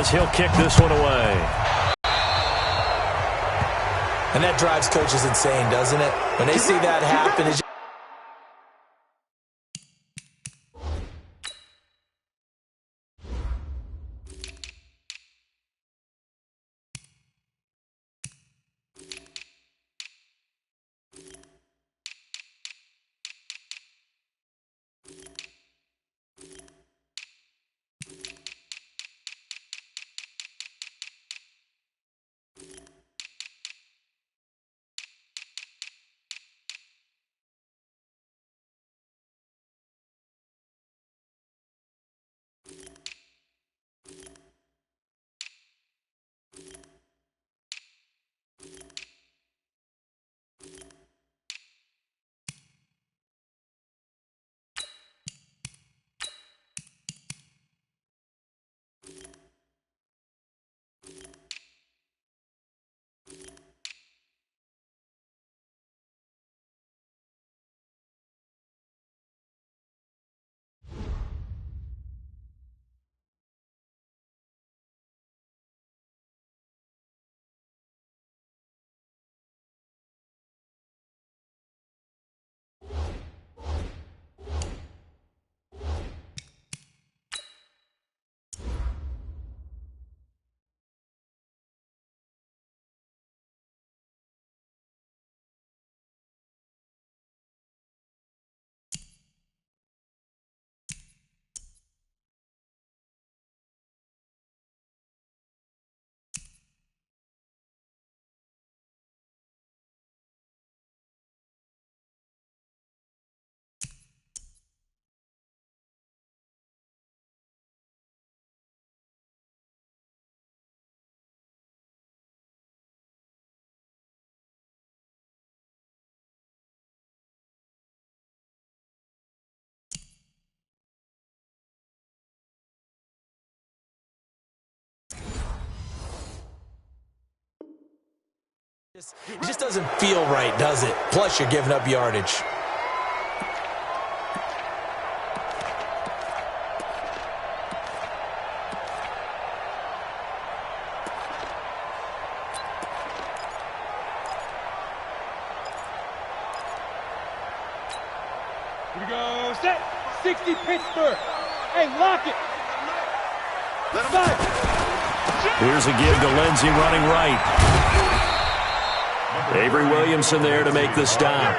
as he'll kick this one away. And that drives coaches insane, doesn't it? When they see that happen, it's it just doesn't feel right, does it? Plus, you're giving up yardage. Here we go. Set. 60 Pittsburgh. Hey, lock it. Here's a give to Lindsey running right. Avery Williamson there to make the stop.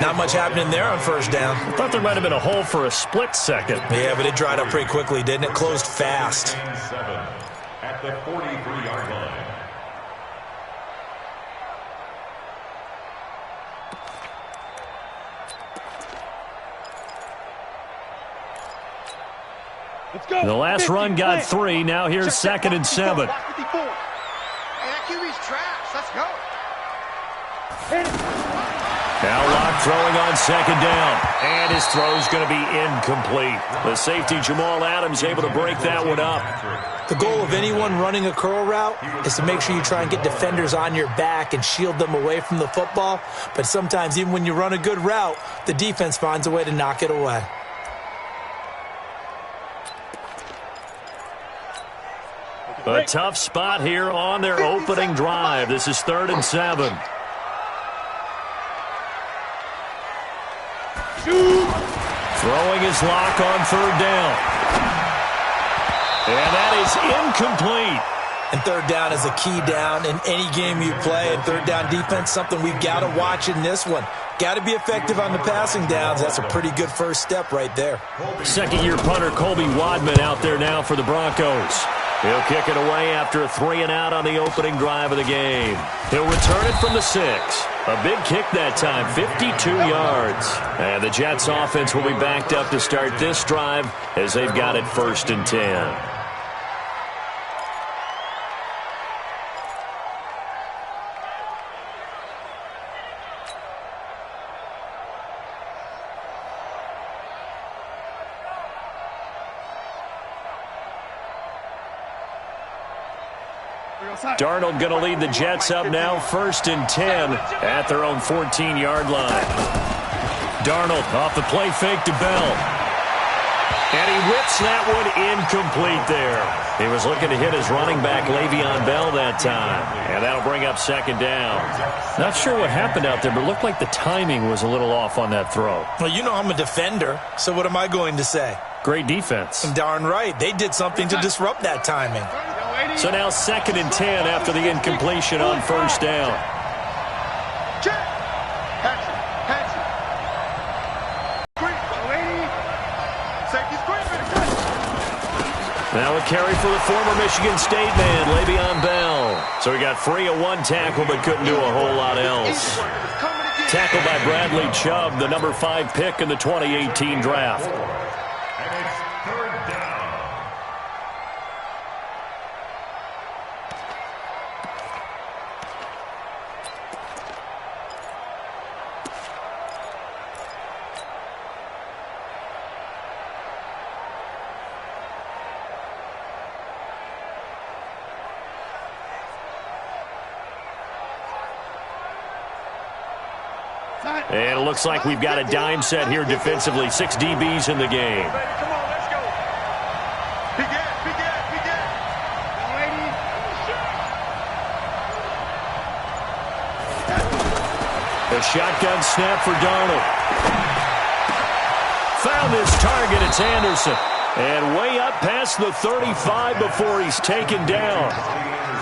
Not much happening there on first down. I thought there might have been a hole for a split second. Yeah, but it dried up pretty quickly, didn't it? Closed fast. At the 43-yard line. Let's go. The last run got 3. Now here's second and 7. Hey, that QB's trash. Let's go. Now Locke throwing on second down. And his throw's going to be incomplete. The safety, Jamal Adams, able to break that one up. The goal of anyone running a curl route is to make sure you try and get defenders on your back and shield them away from the football. But sometimes, even when you run a good route, the defense finds a way to knock it away. A tough spot here on their opening drive. This is 3rd and 7. Throwing his lock on 3rd down. And that is incomplete. And 3rd down is a key down in any game you play. And 3rd down defense, something we've got to watch in this one. Got to be effective on the passing downs. That's a pretty good first step right there. Second-year punter Colby Wadman out there now for the Broncos. He'll kick it away after a 3-and-out on the opening drive of the game. He'll return it from the 6. A big kick that time, 52 yards. And the Jets offense will be backed up to start this drive as they've got it 1st and 10. Darnold going to lead the Jets up now, 1st and 10 at their own 14-yard line. Darnold off the play fake to Bell. And he rips that one incomplete there. He was looking to hit his running back, Le'Veon Bell, that time. And that'll bring up second down. Not sure what happened out there, but it looked like the timing was a little off on that throw. Well, you know I'm a defender, so what am I going to say? Great defense. Darn right. They did something to disrupt that timing. So now 2nd and 10 after the incompletion on first down. Now a carry for the former Michigan State man, Le'Veon Bell. So he got free of one tackle but couldn't do a whole lot else. Tackled by Bradley Chubb, the number 5 pick in the 2018 draft. And it's 3rd down. And it looks like we've got a dime set here defensively. 6 DBs in the game. Come on, let's go. Begin. The shotgun snap for Darnold. Found his target. It's Anderson. And way up past the 35 before he's taken down.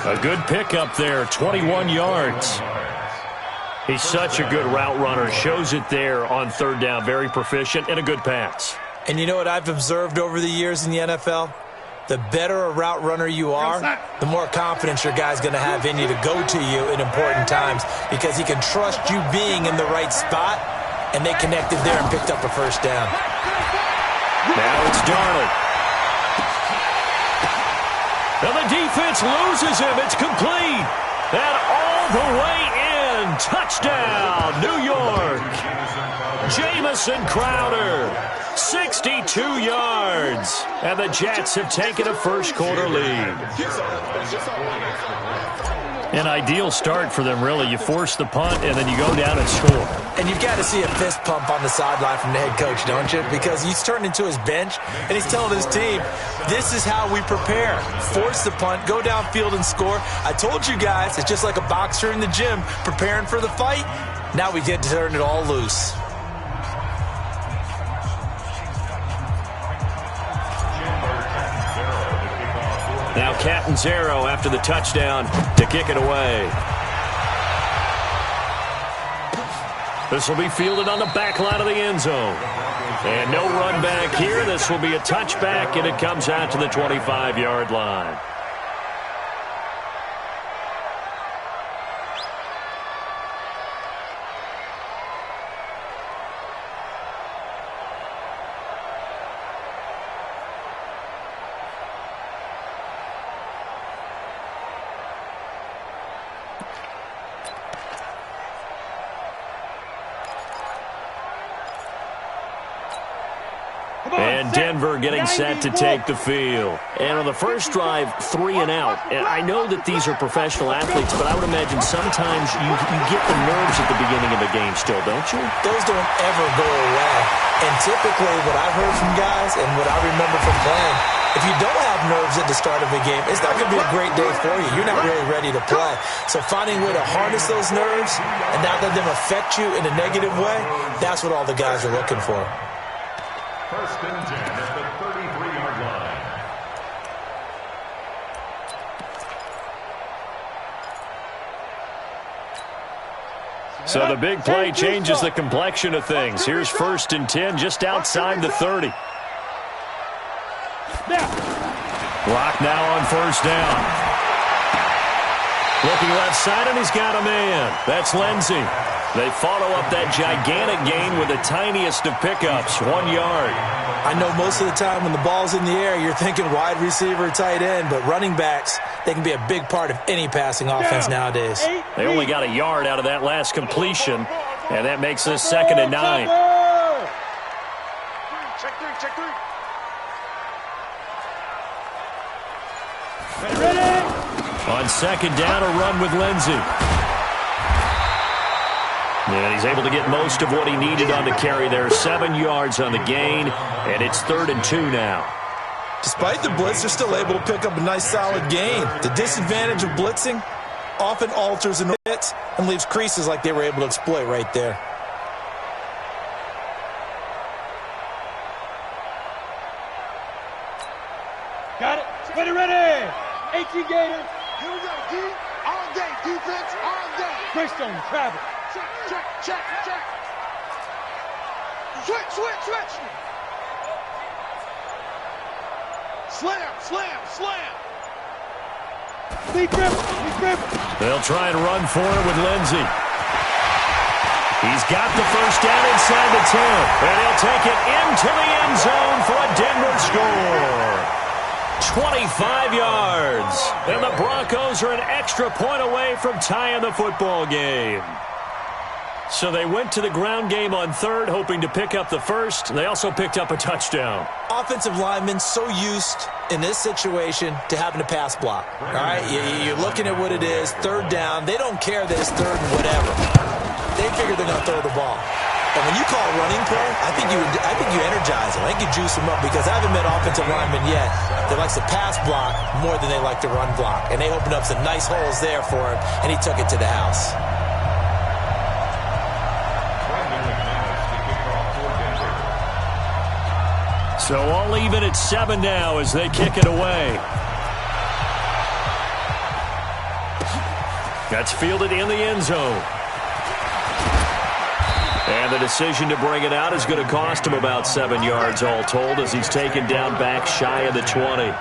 A good pickup there, 21 yards. He's such a good route runner. Shows it there on 3rd down. Very proficient and a good pass. And you know what I've observed over the years in the NFL? The better a route runner you are, the more confidence your guy's going to have in you to go to you in important times because he can trust you being in the right spot, and they connected there and picked up a first down. Now it's Darnold. Now the defense loses him. It's complete. And all the way in. Touchdown, New York. Jamison Crowder, 62 yards. And the Jets have taken a first-quarter lead. An ideal start for them, really. You force the punt, and then you go down and score. And you've got to see a fist pump on the sideline from the head coach, don't you? Because he's turned into his bench, and he's telling his team, this is how we prepare. Force the punt, go downfield and score. I told you guys, it's just like a boxer in the gym preparing for the fight. Now we get to turn it all loose. Now Catanzaro after the touchdown to kick it away. This will be fielded on the back line of the end zone. And no run back here. This will be a touchback, and it comes out to the 25-yard line. And Denver getting set to take the field. And on the first drive, 3 and out. And I know that these are professional athletes, but I would imagine sometimes you get the nerves at the beginning of a game still, don't you? Those don't ever go away. And typically what I've heard from guys and what I remember from playing, if you don't have nerves at the start of a game, it's not going to be a great day for you. You're not really ready to play. So finding a way to harness those nerves and not let them affect you in a negative way, that's what all the guys are looking for. 1st and 10 at the 33-yard line. So the big play changes the complexion of things. Here's 1st and 10 just outside the 30. Block now on 1st down. Looking left side, and he's got a man. That's Lindsey. They follow up that gigantic gain with the tiniest of pickups, 1 yard. I know most of the time when the ball's in the air, you're thinking wide receiver, tight end, but running backs, they can be a big part of any passing offense nowadays. They only got a yard out of that last completion, and that makes this 2nd and 9. Check three. On 2nd down, a run with Lindsey. And he's able to get most of what he needed on the carry there. 7 yards on the gain, and it's 3rd and 2 now. Despite the blitz, they're still able to pick up a nice, solid gain. The disadvantage of blitzing often alters an hit and leaves creases like they were able to exploit right there. Got it. Ready, ready. 18 Gators. Here we go, D. All day. Defense all day. Greystone, travel. Check, check, check, check. Switch, switch, switch. Slam, slam, slam. Lead grip, lead grip. They'll try and run for it with Lindsey. He's got the first down inside the 10. And he'll take it into the end zone for a Denver score. 25 yards. And the Broncos are an extra point away from tying the football game. So they went to the ground game on 3rd, hoping to pick up the first. They also picked up a touchdown. Offensive linemen so used in this situation to having a pass block. All right, you're looking at what it is, 3rd down. They don't care that it's 3rd and whatever. They figure they're going to throw the ball. And when you call a running play, I think you energize them. I think you juice them up because I haven't met offensive linemen yet that likes to pass block more than they like to run block. And they opened up some nice holes there for him, and he took it to the house. So all even at 7 now as they kick it away. That's fielded in the end zone. And the decision to bring it out is going to cost him about 7 yards all told as he's taken down back shy of the 20.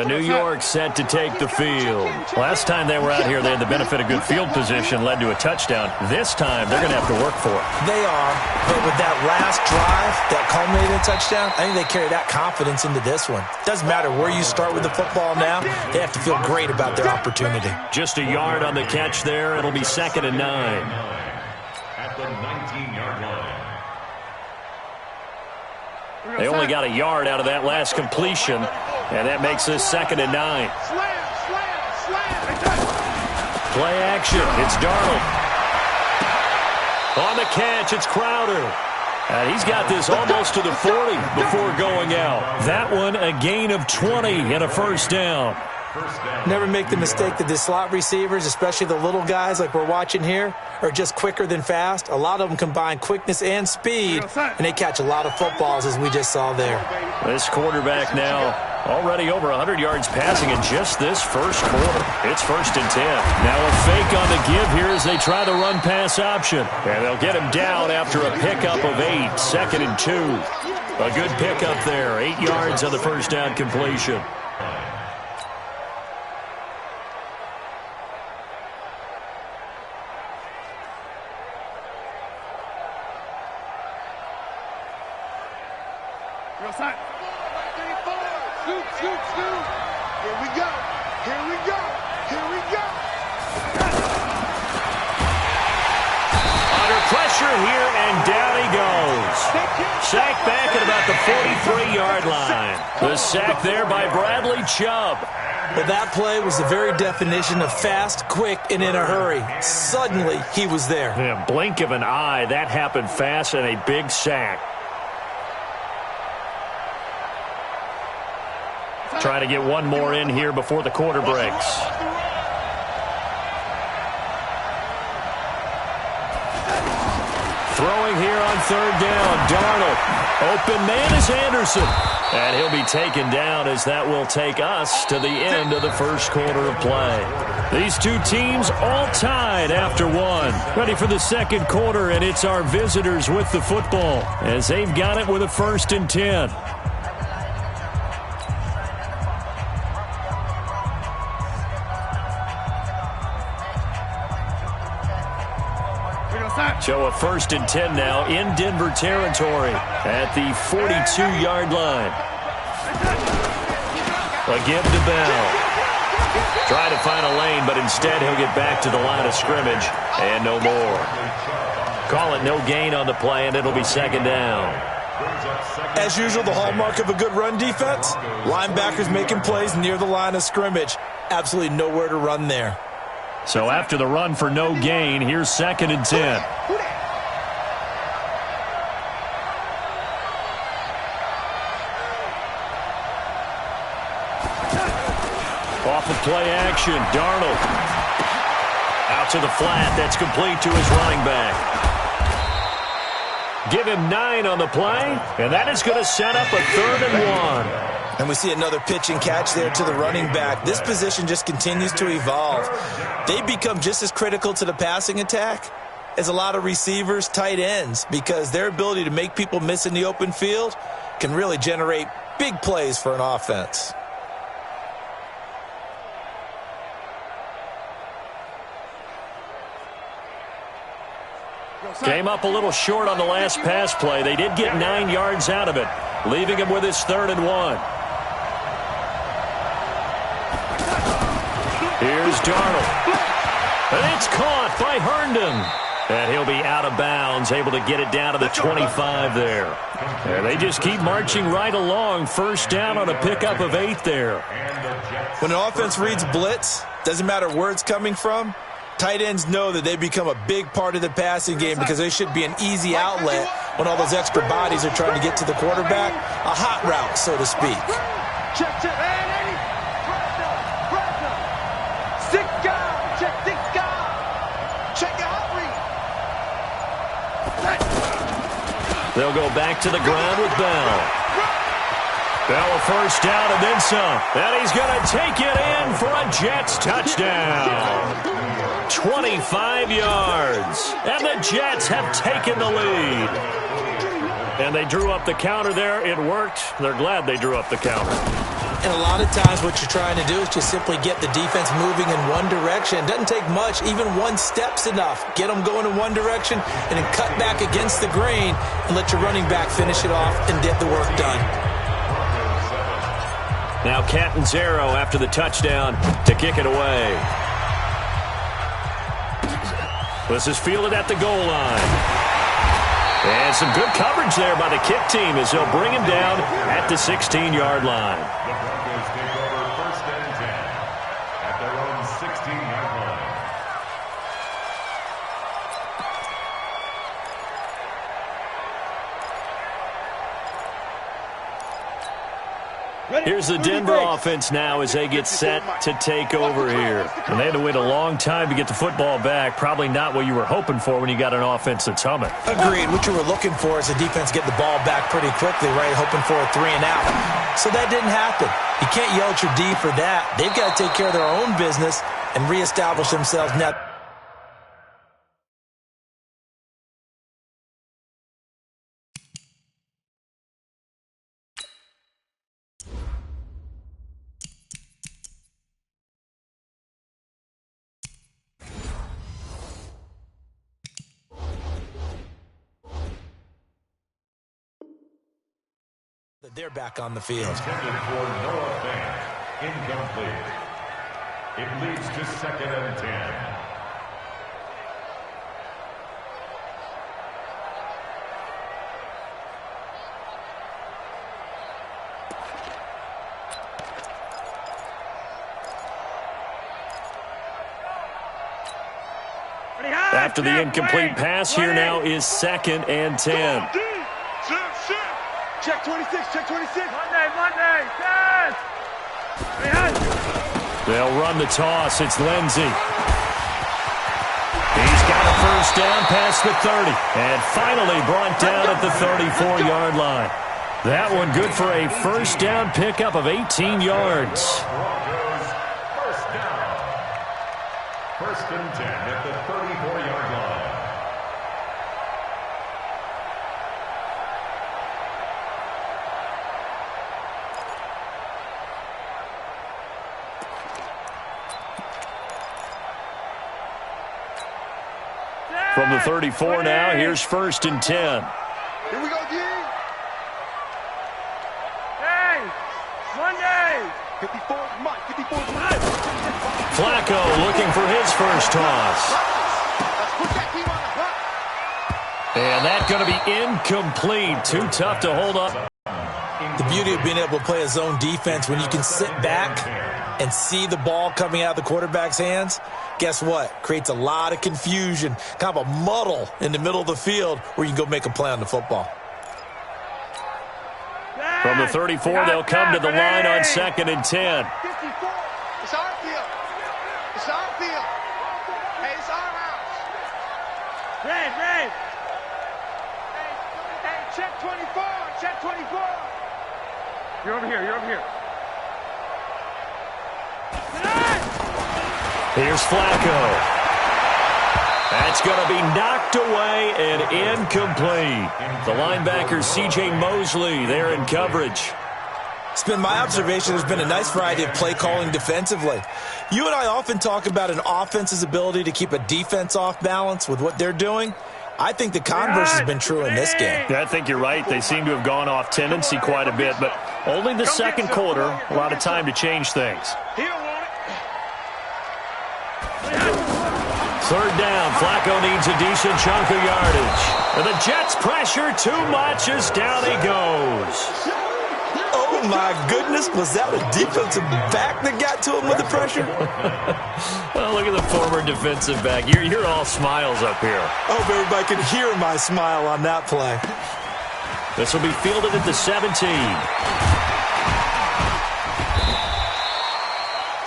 New York set to take the field. Last time they were out here, they had the benefit of good field position, led to a touchdown. This time, they're going to have to work for it. They are, but with that last drive that culminated in a touchdown, I think they carry that confidence into this one. Doesn't matter where you start with the football now, they have to feel great about their opportunity. Just a yard on the catch there. It'll be 2nd and 9. At the 19-yard line. They only got a yard out of that last completion, and that makes this 2nd and 9. Slam, slam, slam. Play action. It's Darnold. On the catch, it's Crowder. And he's got this almost to the 40 before going out. That one, a gain of 20 and a first down. Never make the mistake that the slot receivers, especially the little guys like we're watching here, are just quicker than fast. A lot of them combine quickness and speed, and they catch a lot of footballs, as we just saw there. This quarterback now already over 100 yards passing in just this first quarter. It's 1st and 10. Now a fake on the give here as they try the run-pass option. And they'll get him down after a pickup of 8, 2nd and 2. A good pickup there, 8 yards on the first down completion. Shoot, shoot, shoot. Here we go. Here we go. Here we go. Under pressure here, and down he goes. Sacked back at about the 43-yard line. The sack there by Bradley Chubb. Well, that play was the very definition of fast, quick, and in a hurry. Suddenly, he was there. Yeah, blink of an eye, that happened fast, and a big sack. Try to get one more in here before the quarter breaks. Throwing here on 3rd down, Darnold. Open man is Anderson. And he'll be taken down as that will take us to the end of the first quarter of play. These two teams all tied after one. Ready for the second quarter, and it's our visitors with the football as they've got it with a 1st and 10. So a 1st and 10 now in Denver territory at the 42-yard line. A give to Bell. Trying to find a lane, but instead he'll get back to the line of scrimmage and no more. Call it no gain on the play, and it'll be second down. As usual, the hallmark of a good run defense, linebackers making plays near the line of scrimmage. Absolutely nowhere to run there. So after the run for no gain, here's 2nd and 10. Off of play action, Darnold. Out to the flat, that's complete to his running back. Give him 9 on the play, and that is going to set up a 3rd and 1. And we see another pitch and catch there to the running back. This position just continues to evolve. They become just as critical to the passing attack as a lot of receivers, tight ends, because their ability to make people miss in the open field can really generate big plays for an offense. Came up a little short on the last pass play. They did get 9 yards out of it, leaving him with his 3rd and 1. Here's Darnold. And it's caught by Herndon. And he'll be out of bounds, able to get it down to the 25 there. And they just keep marching right along. First down on a pickup of 8 there. When an offense reads blitz, doesn't matter where it's coming from, tight ends know that they become a big part of the passing game because they should be an easy outlet when all those extra bodies are trying to get to the quarterback. A hot route, so to speak. Check, check. Hey, pressure. Six guys. Check, 6 guys. Check your hot read. They'll go back to the ground with Bell. Bell a first down and then some. And he's going to take it in for a Jets touchdown. 25 yards. And the Jets have taken the lead. And they drew up the counter there. It worked. They're glad they drew up the counter. And a lot of times what you're trying to do is just simply get the defense moving in one direction. It doesn't take much. Even one step's enough. Get them going in one direction and then cut back against the grain and let your running back finish it off and get the work done. Now Catanzaro after the touchdown to kick it away. This is fielded at the goal line. And some good coverage there by the kick team as they'll bring him down at the 16-yard line. The Broncos take over 1st and 10 at their own 16-yard line. Here's the Denver offense now as they get set to take over here. And they had to wait a long time to get the football back. Probably not what you were hoping for when you got an offense that's humming. Agreed. What you were looking for is the defense get the ball back pretty quickly, right? Hoping for a 3 and out. So that didn't happen. You can't yell at your D for that. They've got to take care of their own business and reestablish themselves now. They're back on the field. Intended for Noah Fant. Incomplete. It leads to 2nd and 10. After the incomplete pass, here now is 2nd and 10. Check 26, check 26. Monday, pass. They'll run the toss. It's Lindsey. He's got a first down past the 30. And finally brought down at the 34-yard line. That one good for a first down pickup of 18 yards. Broncos first down. 1st and 10 at the 34-yard line. From the 34 now, here's 1st and 10. Here we go, D. Hey, Monday. 54, Mike, 54, Mike. Flacco looking for his first toss. Let's put that team on the clock. And that's going to be incomplete. Too tough to hold up. The beauty of being able to play a zone defense when you can sit back and see the ball coming out of the quarterback's hands, guess what? Creates a lot of confusion, kind of a muddle in the middle of the field where you can go make a play on the football. From the 34, they'll come to the line on 2nd and 10. 54. It's our field. It's our field. Hey, it's our house. Red. Hey, check 24. Check 24. You're over here. Here's Flacco. That's going to be knocked away and incomplete. The linebacker, C.J. Mosley, there in coverage. It's been my observation there's been a nice variety of play calling defensively. You and I often talk about an offense's ability to keep a defense off balance with what they're doing. I think the converse has been true in this game. Yeah, I think you're right. They seem to have gone off tendency quite a bit, but only the second quarter, a lot of time to change things. Third down, Flacco needs a decent chunk of yardage. And the Jets pressure too much as down he goes. Oh, my goodness. Was that a defensive back that got to him with the pressure? Well, look at the former defensive back. You're all smiles up here. I hope everybody can hear my smile on that play. This will be fielded at the 17.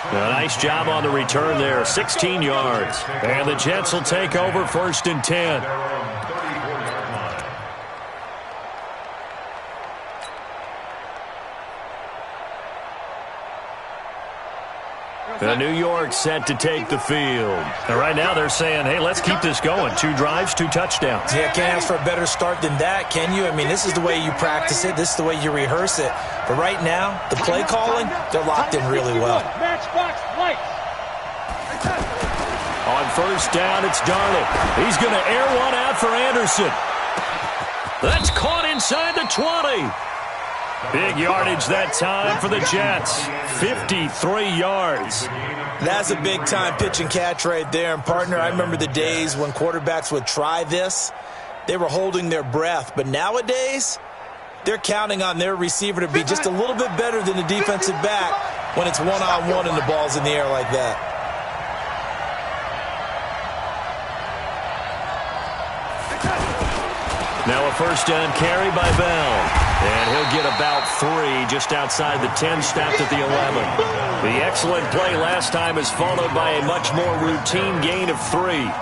A nice job on the return there, 16 yards. And the Jets will take over 1st and 10. New York set to take the field. And right now they're saying, hey, let's keep this going. 2 drives, 2 touchdowns. Yeah, can't ask for a better start than that, can you? I mean, this is the way you practice it. This is the way you rehearse it. But right now, the play calling, they're locked in really well. Matchbox lights. On 1st down, it's Darnold. He's going to air one out for Anderson. That's caught inside the 20. Big yardage that time for the Jets. 53 yards. That's a big-time pitch and catch right there. And, partner, I remember the days when quarterbacks would try this. They were holding their breath. But nowadays, they're counting on their receiver to be just a little bit better than the defensive back when it's one-on-one and the ball's in the air like that. Now a 1st down carry by Bell. And he'll get about 3 just outside the 10, stopped at the 11. The excellent play last time is followed by a much more routine gain of 3. Brings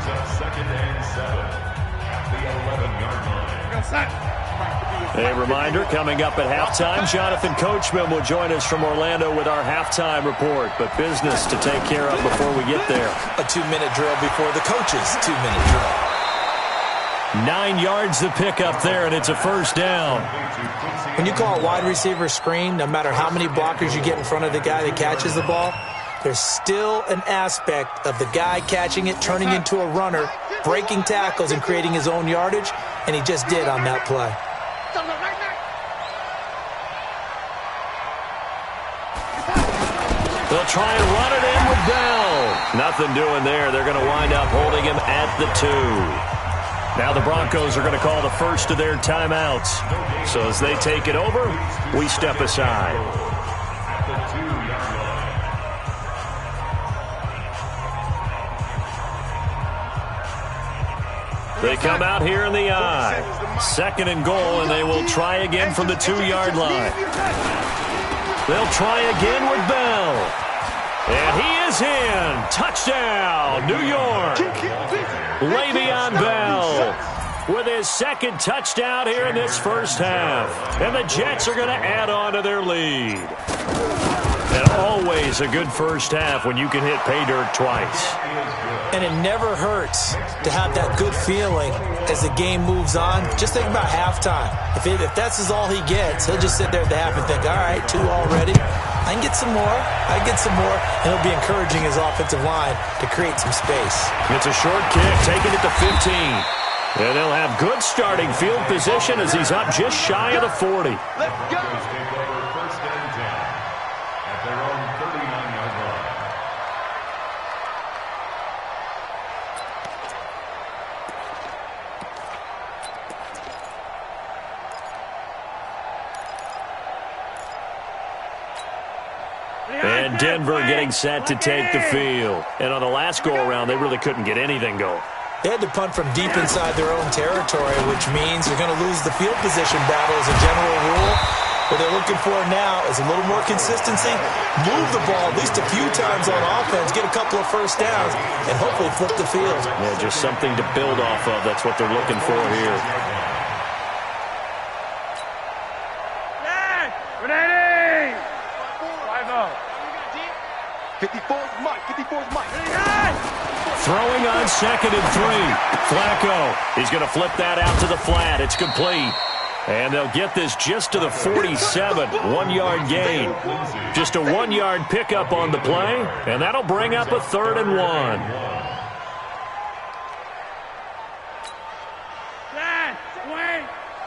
up 2nd and 7 at the 11-yard line. A reminder, coming up at halftime, Jonathan Coachman will join us from Orlando with our halftime report. But business to take care of before we get there. A 2-minute drill before the coach's 2-minute drill. 9 yards to pick up there, and it's a 1st down. When you call a wide receiver screen, no matter how many blockers you get in front of the guy that catches the ball, there's still an aspect of the guy catching it, turning into a runner, breaking tackles, and creating his own yardage, and he just did on that play. They'll try and run it in with Bell. Nothing doing there. They're going to wind up holding him at the 2. Now the Broncos are going to call the first of their timeouts. So as they take it over, we step aside. At the 2-yard line. They come out here in the I. 2nd and goal, and they will try again from the 2-yard line. They'll try again with Bell. And he is in. Touchdown, New York. Le'Veon Bell with his 2nd touchdown here in this 1st half. And the Jets are going to add on to their lead. And always a good 1st half when you can hit pay dirt twice. And it never hurts to have that good feeling as the game moves on. Just think about halftime. If that's all he gets, he'll just sit there at the half and think, all right, 2 already. I can get some more. And he'll be encouraging his offensive line to create some space. It's a short kick, taken at the 15. And they'll have good starting field position as he's up just shy of the 40. Let's go. Take over 1st and 10 at their own 39. And Denver getting set to take the field. And on the last go-around, they really couldn't get anything going. They had to punt from deep inside their own territory, which means they're going to lose the field position battle as a general rule. What they're looking for now is a little more consistency, move the ball at least a few times on offense, get a couple of first downs, and hopefully flip the field. Yeah, just something to build off of. That's what they're looking for here. 54's Mike. 54's Mike. Throwing on 2nd and 3. Flacco. He's going to flip that out to the flat. It's complete. And they'll get this just to the 47. 1-yard gain. Just a 1-yard pickup on the play. And that'll bring up a 3rd and 1.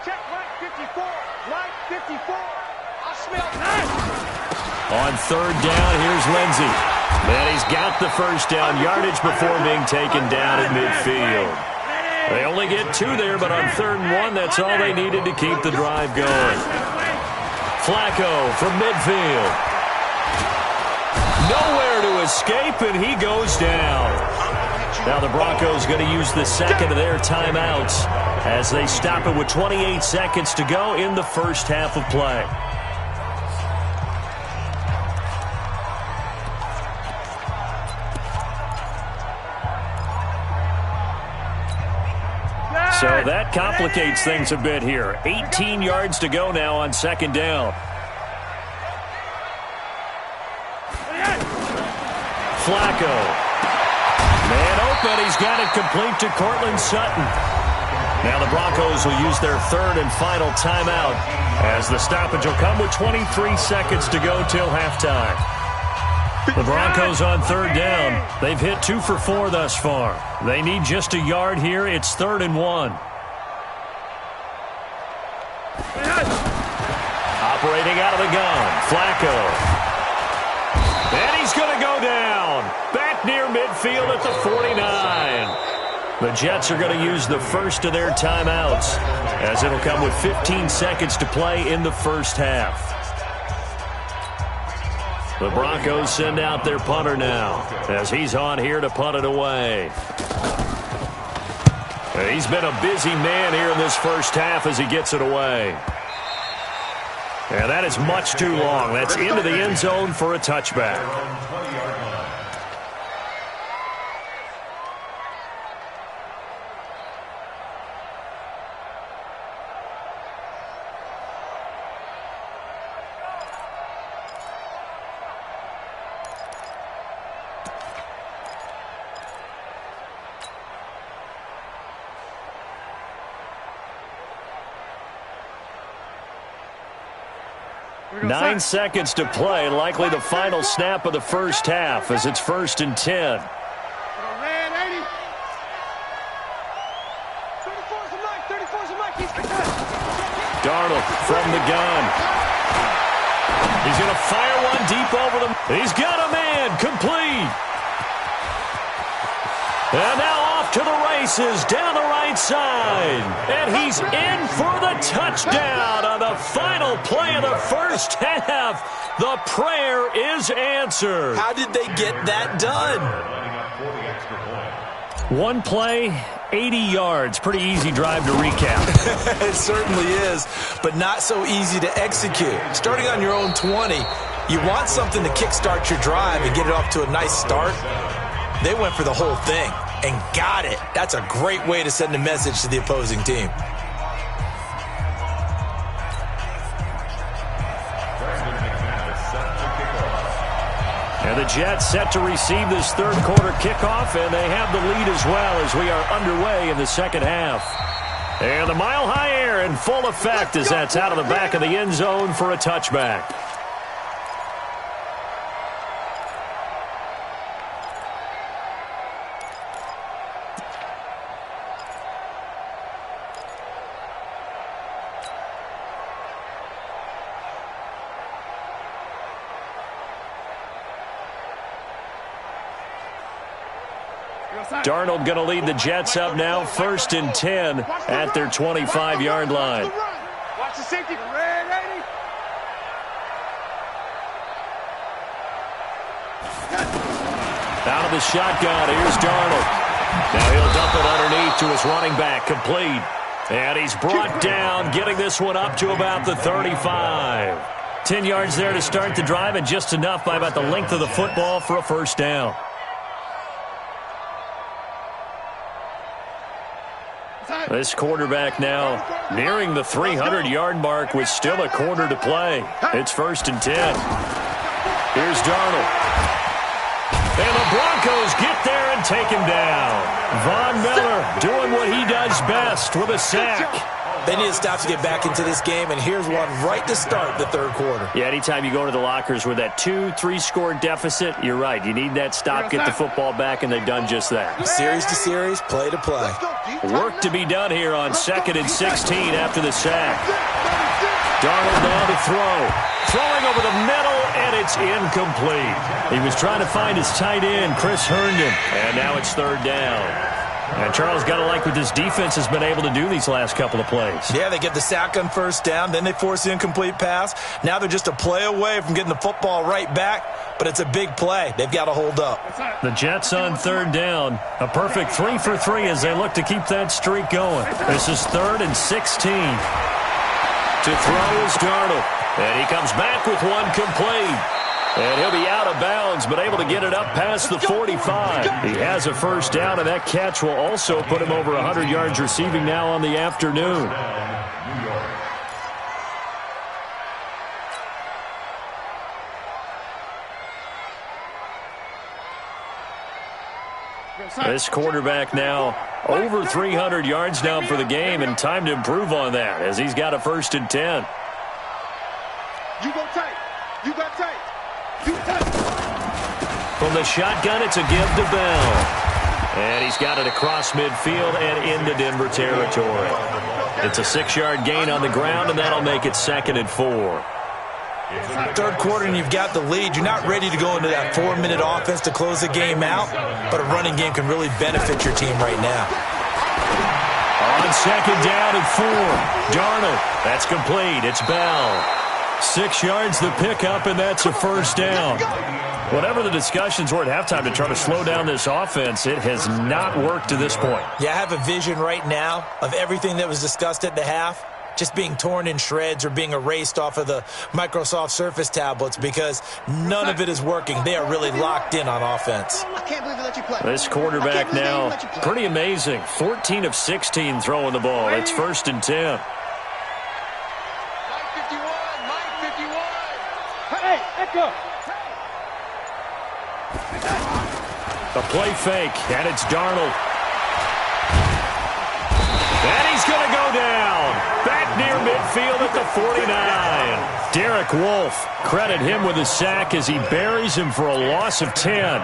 Check right 54. Right 54. I smell that. On 3rd down, here's Lindsey. And he's got the first down yardage before being taken down at midfield. They only get 2 there, but on 3rd and 1, that's all they needed to keep the drive going. Flacco from midfield. Nowhere to escape, and he goes down. Now the Broncos going to use the second of their timeouts as they stop it with 28 seconds to go in the first half of play. So that complicates things a bit here. 18 yards to go now on 2nd down. Flacco. Man open. He's got it complete to Cortland Sutton. Now the Broncos will use their 3rd and final timeout as the stoppage will come with 23 seconds to go till halftime. The Broncos on 3rd down. They've hit 2 for 4 thus far. They need just a yard here. It's 3rd and 1. Operating out of the gun, Flacco. And he's going to go down. Back near midfield at the 49. The Jets are going to use the first of their timeouts as it'll come with 15 seconds to play in the first half. The Broncos send out their punter now as he's on here to punt it away. He's been a busy man here in this first half as he gets it away. And that is much too long. That's into the end zone for a touchback. Nine seconds to play, likely the final snap of the first half as it's 1st and 10. Darnold from the gun. He's going to fire one deep over them. He's got a man, complete. And now off to the races down the right side. And he's in for the touchdown on the final play of the first half. The prayer is answered. How did they get that done? One play, 80 yards. Pretty easy drive to recap. It certainly is, but not so easy to execute. Starting on your own 20, you want something to kickstart your drive and get it off to a nice start. They went for the whole thing and got it. That's a great way to send a message to the opposing team. And the Jets set to receive this third quarter kickoff, and they have the lead as well as we are underway in the second half. And the mile-high air in full effect as that's out of the back of the end zone for a touchback. Darnold going to lead the Jets up now, 1st and 10 at their 25-yard line. Watch the safety. Ready. Out of the shotgun, here's Darnold. Now he'll dump it underneath to his running back, complete. And he's brought down, getting this one up to about the 35. 10 yards there to start the drive, and just enough by about the length of the football for a first down. This quarterback now nearing the 300-yard mark with still a quarter to play. It's 1st and 10. Here's Darnold. And the Broncos get there and take him down. Von Miller doing what he does best with a sack. They need to stop to get back into this game, and here's one right to start the third quarter. Yeah, anytime you go to the lockers with that 2-3 score deficit, you're right. You need that stop, get the football back, and they've done just that. Series to series, play to play. Work to be done here on 2nd and 16 after the sack. Darnold now to throw. Throwing over the middle, and it's incomplete. He was trying to find his tight end, Chris Herndon, and now it's 3rd down. And Charles, got to like what this defense has been able to do these last couple of plays. Yeah, they get the sack on 1st down, then they force the incomplete pass. Now they're just a play away from getting the football right back, but it's a big play. They've got to hold up. The Jets on 3rd down. A perfect 3 for 3 as they look to keep that streak going. This is 3rd and 16. To throw is Darnold. And he comes back with one complete. And he'll be out of bounds, but able to get it up past the 45. He has a first down, and that catch will also put him over 100 yards receiving now on the afternoon. This quarterback now over 300 yards down for the game, and time to improve on that as he's got a 1st and 10. You go tight. You got tight. From the shotgun, it's a give to Bell. And he's got it across midfield and into Denver territory. It's a 6-yard gain on the ground, and that'll make it 2nd and 4. Third quarter, and you've got the lead. You're not ready to go into that 4-minute offense to close the game out, but a running game can really benefit your team right now. On 2nd down and 4. Darnold. That's complete. It's Bell. 6 yards the pickup, and that's a first down. Whatever the discussions were at halftime to try to slow down this offense, it has not worked to this point. Yeah, I have a vision right now of everything that was discussed at the half just being torn in shreds or being erased off of the Microsoft Surface tablets because none of it is working. They are really locked in on offense. I can't believe they let you play. This quarterback now, pretty amazing. 14 of 16 throwing the ball. It's 1st and 10. Hey, Echo. A play fake, and it's Darnold. And he's going to go down. Back near midfield at the 49. Derek Wolfe, credit him with a sack as he buries him for a loss of 10.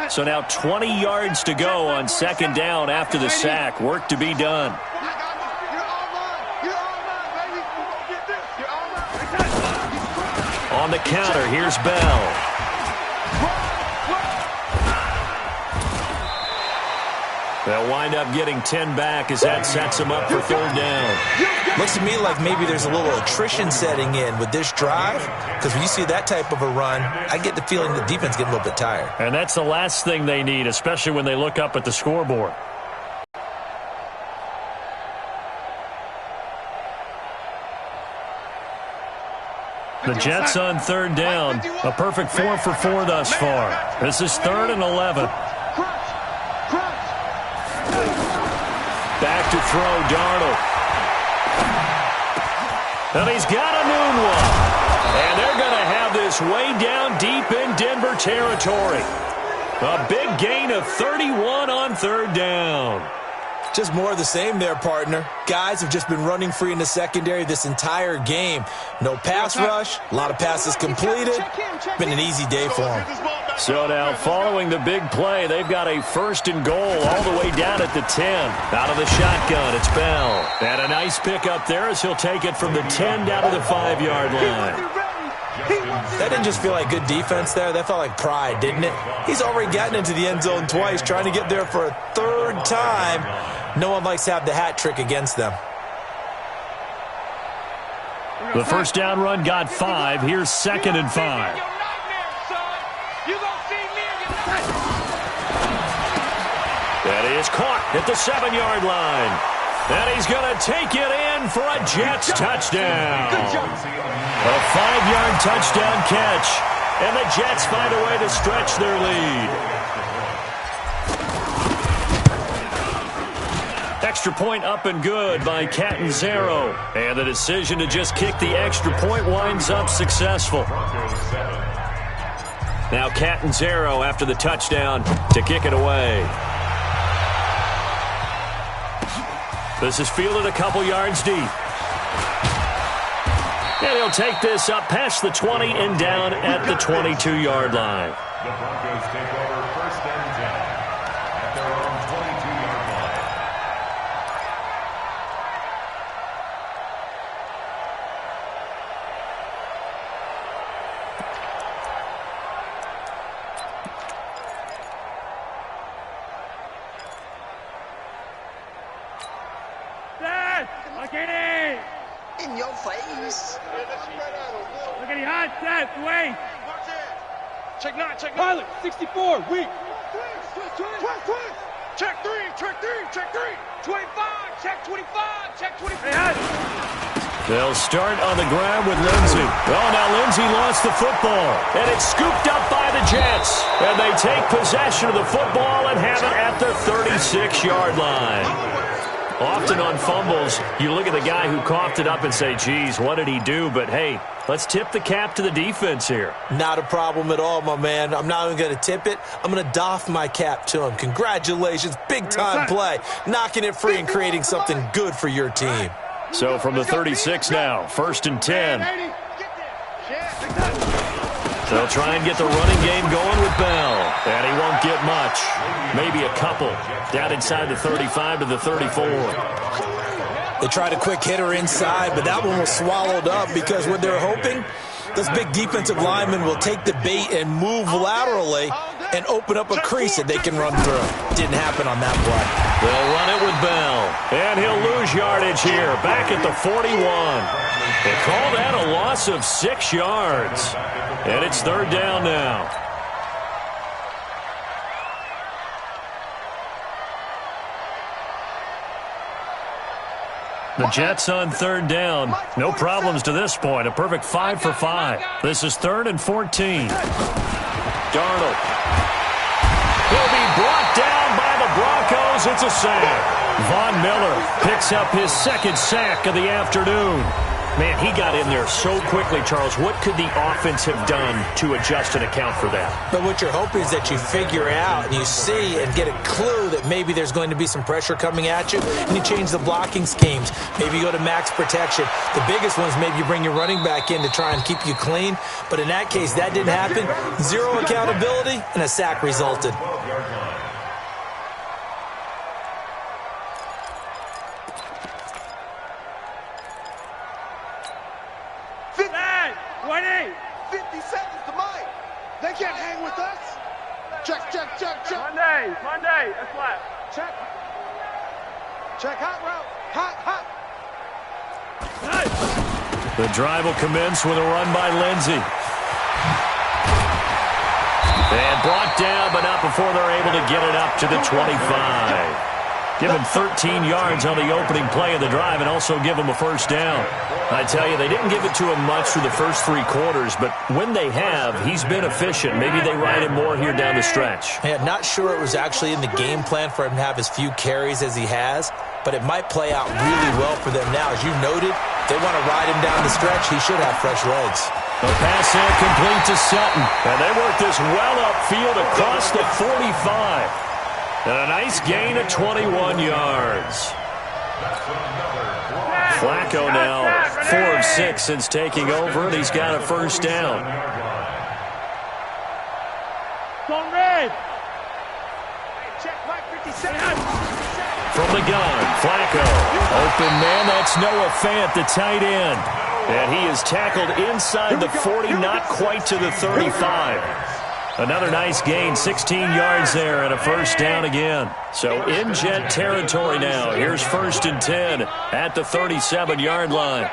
So now 20 yards to go on 2nd down after the sack. Work to be done. On the counter, here's Bell. They'll wind up getting 10 back as that sets them up for 3rd down. Looks to me like maybe there's a little attrition setting in with this drive, because when you see that type of a run, I get the feeling the defense getting a little bit tired. And that's the last thing they need, especially when they look up at the scoreboard. The Jets on 3rd down. A perfect 4 for 4 thus far. This is 3rd and 11. Back to throw, Darnold. And he's got a noon one. And they're going to have this way down deep in Denver territory. A big gain of 31 on 3rd down. Just more of the same there, partner. Guys have just been running free in the secondary this entire game. No pass rush, a lot of passes completed. Been an easy day for them. So now, following the big play, they've got a 1st and goal all the way down at the 10. Out of the shotgun, it's Bell. And a nice pickup there as he'll take it from the 10 down to the 5-yard line. That didn't just feel like good defense there. That felt like pride, didn't it? He's already gotten into the end zone twice, trying to get there for a third time. No one likes to have the hat trick against them. The first down run got 5. Here's 2nd and 5. That is caught at the 7-yard line. And he's going to take it in for a Jets touchdown. A 5-yard touchdown catch. And the Jets find a way to stretch their lead. Extra point up and good by Catanzaro. And the decision to just kick the extra point winds up successful. Now Catanzaro after the touchdown to kick it away. This is fielded a couple yards deep. And he'll take this up past the 20 and down at the 22-yard line. The Broncos take over 1st and 10 at their own 22-yard line. In your face. Look at the hot set, wait. Check 9, check 9. Pilot, 64, weak. Check 3, check 3, check 3. 25, check 25, check 25. Hey, hot. They'll start on the ground with Lindsey. Oh, now Lindsey lost the football. And it's scooped up by the Jets. And they take possession of the football and have it at their 36-yard line. Often on fumbles, you look at the guy who coughed it up and say, geez, what did he do? But, hey, let's tip the cap to the defense here. Not a problem at all, my man. I'm not even going to tip it. I'm going to doff my cap to him. Congratulations. Big-time play. Knocking it free and creating something good for your team. So from the 36 now, 1st and 10. They'll try and get the running game going with Bell. And he won't get much. Maybe a couple. Down inside the 35 to the 34. They tried a quick hitter inside, but that one was swallowed up because what they're hoping, those big defensive linemen will take the bait and move laterally and open up a crease that they can run through. Didn't happen on that play. They'll run it with Bell. And he'll lose yardage here, back at the 41. They call that a loss of 6 yards. And it's 3rd down now. The Jets on 3rd down. No problems to this point. A perfect 5 for 5. This is 3rd and 14. Darnold. He'll be brought down by the Broncos. It's a sack. Von Miller picks up his 2nd sack of the afternoon. Man, he got in there so quickly, Charles. What could the offense have done to adjust and account for that? But what you're hoping is that you figure out and you see and get a clue that maybe there's going to be some pressure coming at you, and you change the blocking schemes. Maybe you go to max protection. The biggest one is maybe you bring your running back in to try and keep you clean. But in that case, that didn't happen. 0 accountability, and a sack resulted. Monday, that's left. Check. Check, hot route. Hot. Nice. The drive will commence with a run by Lindsey. And brought down, but not before they're able to get it up to the 25. Give him 13 yards on the opening play of the drive and also give him a 1st down. I tell you, they didn't give it to him much through the first 3 quarters, but when they have, he's been efficient. Maybe they ride him more here down the stretch. Yeah, not sure it was actually in the game plan for him to have as few carries as he has, but it might play out really well for them now. As you noted, they want to ride him down the stretch. He should have fresh legs. The pass complete to Sutton, and they work this well upfield across the 45. And a nice gain of 21 yards. Flacco now 4 of 6 since taking over, and he's got a 1st down. Don't red. From the gun, Flacco. Open man, that's Noah Fant, the tight end. And he is tackled inside the 40, not quite to the 35. Another nice gain, 16 yards there, and a first down again. So in Jet territory now. Here's 1st and 10 at the 37-yard line.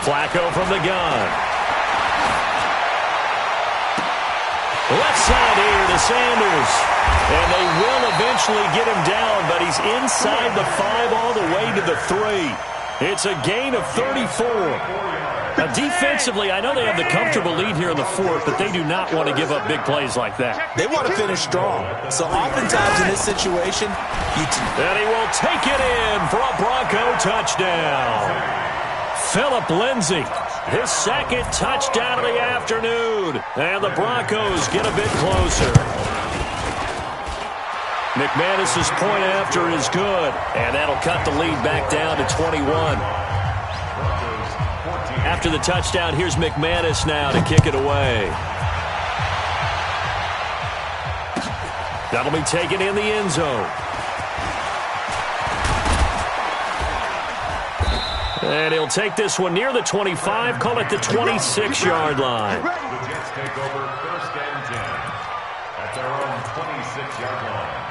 Flacco from the gun. Left side here to Sanders. And they will eventually get him down, but he's inside the 5 all the way to the 3. It's a gain of 34. Now, defensively, I know they have the comfortable lead here in the 4th, but they do not want to give up big plays like that. They want to finish strong. So oftentimes in this situation, and he will take it in for a Bronco touchdown. Phillip Lindsay, his 2nd touchdown of the afternoon. And the Broncos get a bit closer. McManus's point after is good, and that'll cut the lead back down to 21. After the touchdown, here's McManus now to kick it away. That'll be taken in the end zone. And he'll take this one near the 25, call it the 26-yard line. The Jets take over 1st and 10 at their own 26-yard line.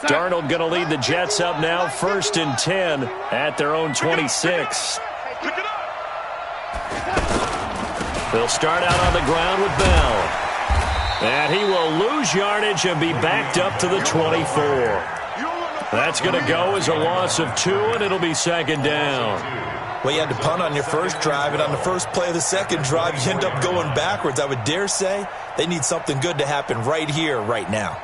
Darnold going to lead the Jets up now, 1st and 10 at their own 26. They'll start out on the ground with Bell. And he will lose yardage and be backed up to the 24. That's going to go as a loss of 2, and it'll be 2nd down. Well, you had to punt on your first drive, and on the first play of the second drive, you end up going backwards. I would dare say they need something good to happen right here, right now.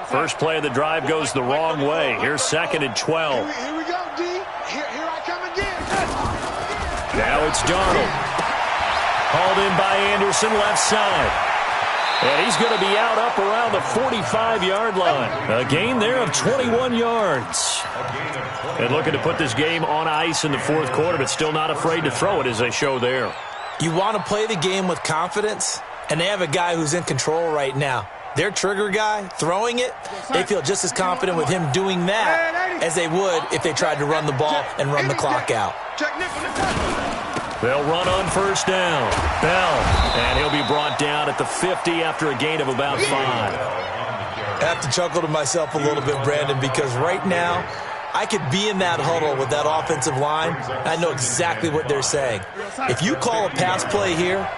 First play of the drive goes the wrong way. Here's 2nd and 12. Here we go, D. Here I come again. Now it's Darnold. Hauled in by Anderson, left side. And he's going to be out up around the 45-yard line. A gain there of 21 yards. And looking to put this game on ice in the 4th quarter, but still not afraid to throw it as they show there. You want to play the game with confidence, and they have a guy who's in control right now. Their trigger guy, throwing it, they feel just as confident with him doing that as they would if they tried to run the ball and run the clock out. They'll run on 1st down. Bell, and he'll be brought down at the 50 after a gain of about 5. I have to chuckle to myself a little bit, Brandon, because right now I could be in that huddle with that offensive line, and I know exactly what they're saying. If you call a pass play here,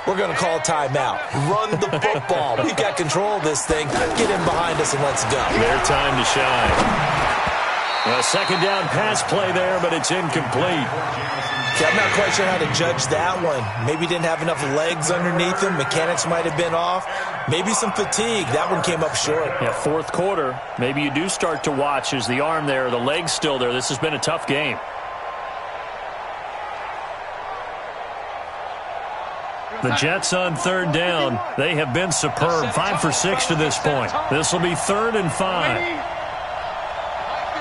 we're going to call a timeout. Run the football. We've got control of this thing. Get in behind us and let's go. Their time to shine. A 2nd down pass play there, but it's incomplete. See, I'm not quite sure how to judge that one. Maybe didn't have enough legs underneath him. Mechanics might have been off. Maybe some fatigue. That one came up short. Yeah, 4th quarter. Maybe you do start to watch. Is the arm there, the leg's still there? This has been a tough game. The Jets on 3rd down. They have been superb. 5 for 6 to this point. This will be 3rd and 5. Mike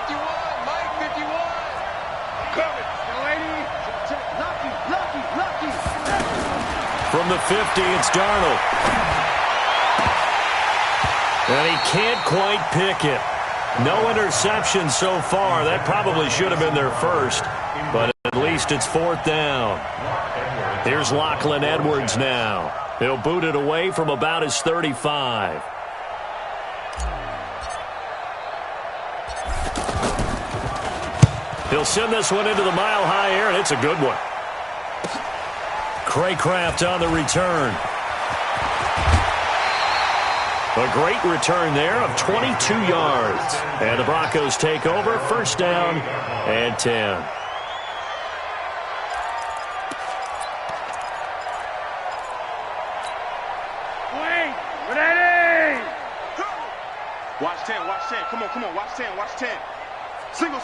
51, Mike 51. Coming. Lucky. From the 50, it's Darnold. And he can't quite pick it. No interception so far. That probably should have been their first. But at least it's 4th down. Here's Lachlan Edwards now. He'll boot it away from about his 35. He'll send this one into the mile-high air, and it's a good one. Craycraft on the return. A great return there of 22 yards. And the Broncos take over, 1st down and 10. Watch 10, watch 10. Come on, watch 10, watch 10. Single.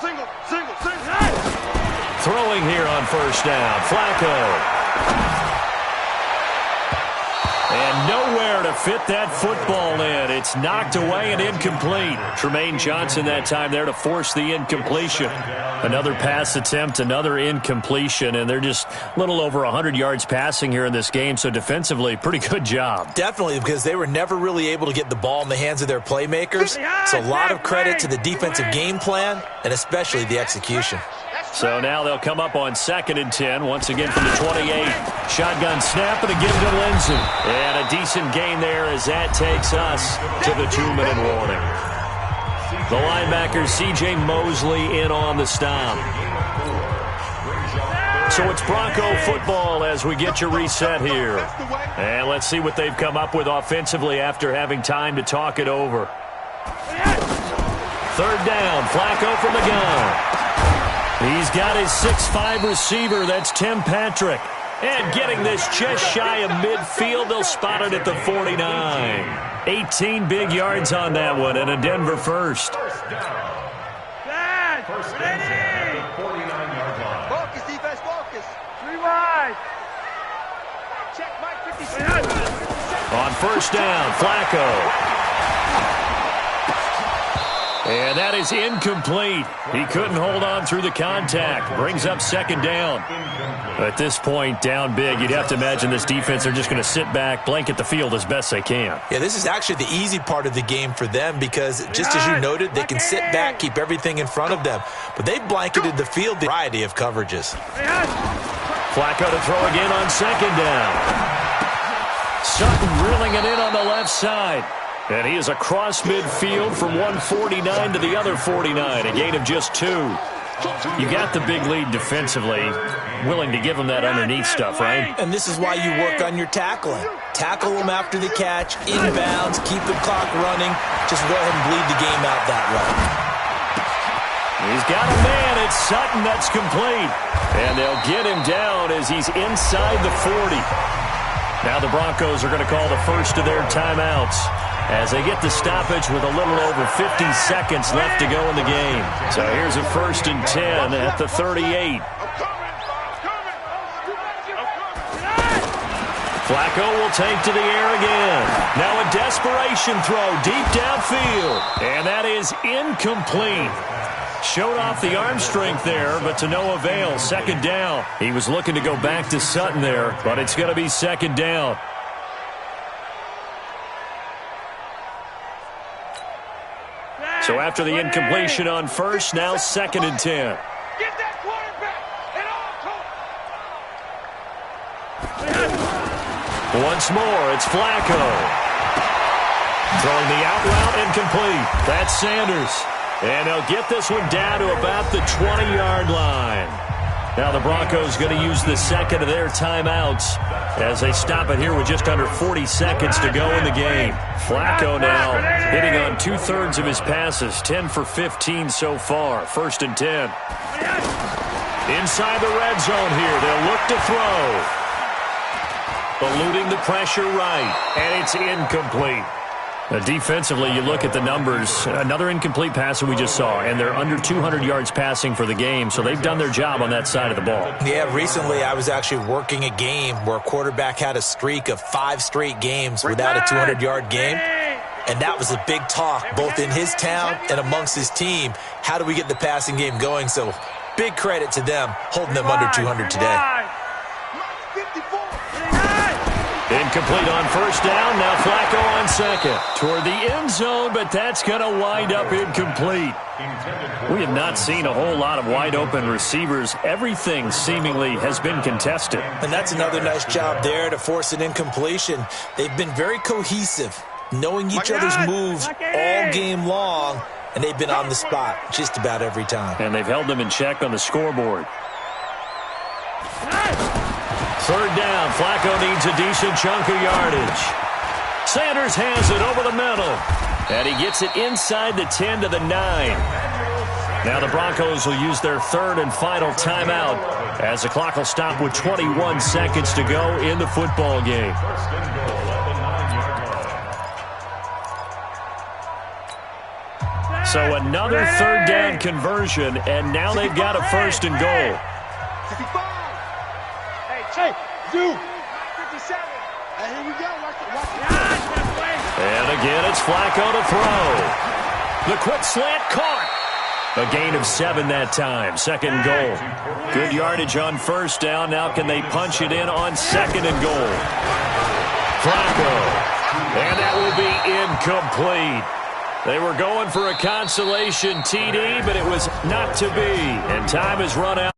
Throwing here on 1st down, Flacco. And nowhere to fit that football in. It's knocked away and incomplete. Tremaine Johnson that time there to force the incompletion. Another pass attempt, another incompletion, and they're just a little over 100 yards passing here in this game, so defensively, pretty good job. Definitely, because they were never really able to get the ball in the hands of their playmakers. So a lot of credit to the defensive game plan and especially the execution. So now they'll come up on 2nd and 10, once again from the 28. Shotgun snap and a give to Lindsey. And a decent gain there as that takes us to the 2-minute warning. The linebacker C.J. Mosley in on the stop. So it's Bronco football as we get you reset here. And let's see what they've come up with offensively after having time to talk it over. 3rd down, Flacco from the gun. He's got his 6'5" receiver. That's Tim Patrick. And getting this just shy of midfield, they'll spot it at the 49. 18 big yards on that one, and a Denver first. First and 10 at the 49-yard line. Focus, defense, focus. 3 wide. Check Mike 56. On 1st down, Flacco. And that is incomplete. He couldn't hold on through the contact. Brings up 2nd down. At this point, down big, you'd have to imagine this defense are just going to sit back, blanket the field as best they can. Yeah, this is actually the easy part of the game for them because, just as you noted, they can sit back, keep everything in front of them. But they've blanketed the field with a variety of coverages. Flacco to throw again on 2nd down. Sutton reeling it in on the left side. And he is across midfield from 149 to the other 49, a gain of just 2. You got the big lead defensively, willing to give them that underneath stuff, right? And this is why you work on your tackling. Tackle them after the catch, inbounds, keep the clock running. Just go ahead and bleed the game out that way. He's got a man. It's Sutton. That's complete. And they'll get him down as he's inside the 40. Now the Broncos are going to call the first of their timeouts as they get the stoppage with a little over 50 seconds left to go in the game. So here's a 1st and 10 at the 38. Flacco will take to the air again. Now a desperation throw deep downfield. And that is incomplete. Showed off the arm strength there, but to no avail. 2nd down. He was looking to go back to Sutton there, but it's going to be 2nd down. So after the incompletion on 1st, now 2nd and 10. Get that quarterback and all. Once more, it's Flacco. Throwing the out route incomplete. That's Sanders. And they'll get this one down to about the 20-yard line. Now the Broncos going to use the 2nd of their timeouts as they stop it here with just under 40 seconds to go in the game. Flacco now hitting on 2/3 of his passes, 10 for 15 so far. 1st and 10. Inside the red zone here, they'll look to throw. Eluding the pressure right, and it's incomplete. Defensively, you look at the numbers. Another incomplete pass that we just saw, and they're under 200 yards passing for the game, so they've done their job on that side of the ball. Yeah, recently I was actually working a game where a quarterback had a streak of 5 straight games without a 200-yard game, and that was a big talk both in his town and amongst his team. How do we get the passing game going? So big credit to them holding them under 200 today. Incomplete on 1st down. Now Flacco on 2nd. Toward the end zone, but that's going to wind up incomplete. We have not seen a whole lot of wide-open receivers. Everything seemingly has been contested. And that's another nice job there to force an incompletion. They've been very cohesive, knowing each other's moves all game long, and they've been on the spot just about every time. And they've held them in check on the scoreboard. 3rd down. Flacco needs a decent chunk of yardage. Sanders has it over the middle. And he gets it inside the 10 to the 9. Now the Broncos will use their 3rd and final timeout as the clock will stop with 21 seconds to go in the football game. So another 3rd down conversion, and now they've got a 1st and goal. 55. Hey, Zoo. 57. And here we go. And again, it's Flacco to throw. The quick slant caught. A gain of 7 that time. Second and goal. Good yardage on first down. Now can they punch it in on second and goal? Flacco. And that will be incomplete. They were going for a consolation TD, but it was not to be. And time has run out.